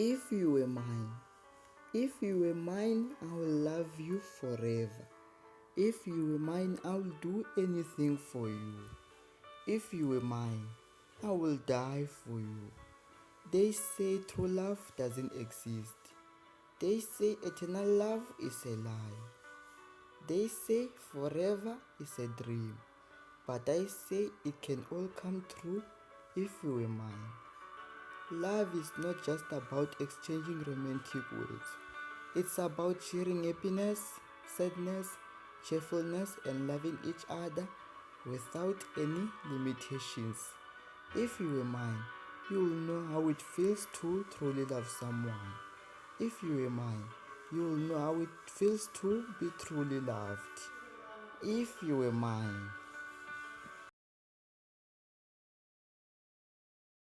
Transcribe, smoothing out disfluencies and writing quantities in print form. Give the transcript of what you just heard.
If you were mine, if you were mine, I will love you forever. If you were mine, I will do anything for you. If you were mine, I will die for you. They say true love doesn't exist. They say eternal love is a lie. They say forever is a dream. But I say it can all come true if you were mine. Love is not just about exchanging romantic words. It's about sharing happiness, sadness, cheerfulness, and loving each other without any limitations. If you were mine, you will know how it feels to truly love someone. If you were mine, you will know how it feels to be truly loved. If you were mine.